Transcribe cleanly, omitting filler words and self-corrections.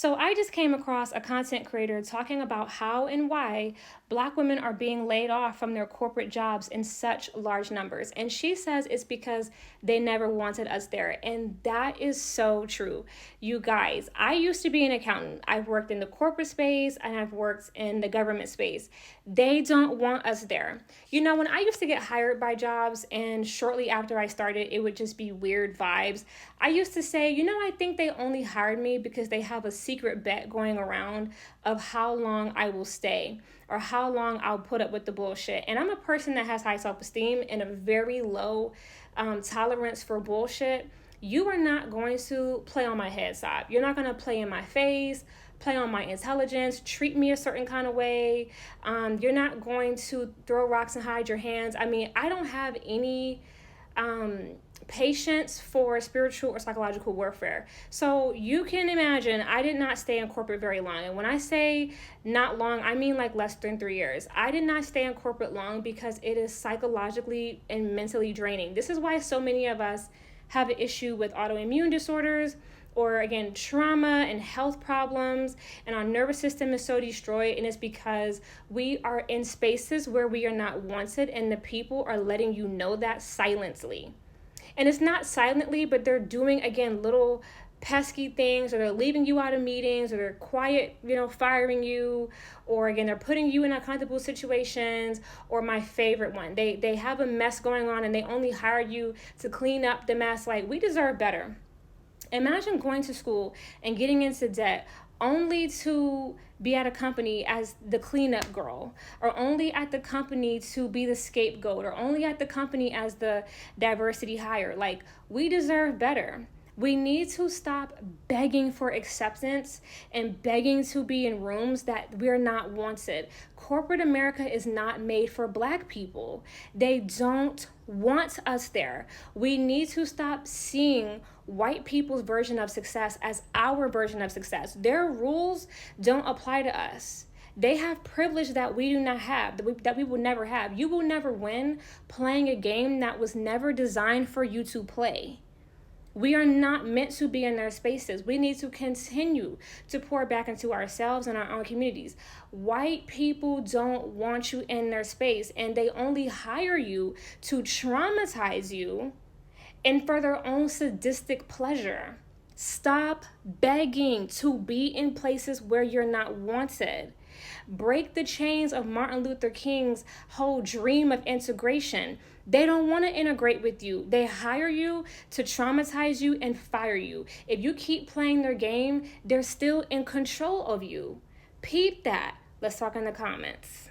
So I just came across a content creator talking about how and why Black women are being laid off from their corporate jobs in such large numbers. And she says it's because they never wanted us there. And that is so true. You guys, I used to be an accountant. I've worked in the corporate space and I've worked in the government space. They don't want us there. You know, when I used to get hired by jobs and shortly after I started, it would just be weird vibes. I used to say, I think they only hired me because they have a secret bet going around of how long I will stay or how long I'll put up with the bullshit. And I'm a person that has high self-esteem and a very low tolerance for bullshit. You are not going to play on my head, stop. You're not going to play in my face, play on my intelligence, treat me a certain kind of way. You're not going to throw rocks and hide your hands. I mean, I don't have any patience for spiritual or psychological warfare. So you can imagine I did not stay in corporate very long. And when I say not long, I mean like less than 3 years. I did not stay in corporate long because it is psychologically and mentally draining. This is why so many of us have an issue with autoimmune disorders or again trauma and health problems, and our nervous system is so destroyed, and it's because we are in spaces where we are not wanted, and the people are letting you know that silently. And it's not silently, but they're doing again little pesky things, or they're leaving you out of meetings, or they're quiet, firing you, or again they're putting you in uncomfortable situations. Or my favorite one, they have a mess going on and they only hire you to clean up the mess. Like, we deserve better. Imagine going to school and getting into debt only to be at a company as the cleanup girl, or only at the company to be the scapegoat, or only at the company as the diversity hire. Like, we deserve better. We need to stop begging for acceptance and begging to be in rooms that we're not wanted. Corporate America is not made for Black people. They don't want us there. We need to stop seeing white people's version of success as our version of success. Their rules don't apply to us. They have privilege that we do not have, that we will never have. You will never win playing a game that was never designed for you to play. We are not meant to be in their spaces. We need to continue to pour back into ourselves and our own communities. White people don't want you in their space, and they only hire you to traumatize you and for their own sadistic pleasure. Stop begging to be in places where you're not wanted. Break the chains of Martin Luther King's whole dream of integration. They don't want to integrate with you. They hire you to traumatize you and fire you. If you keep playing their game, they're still in control of you. Peep that. Let's talk in the comments.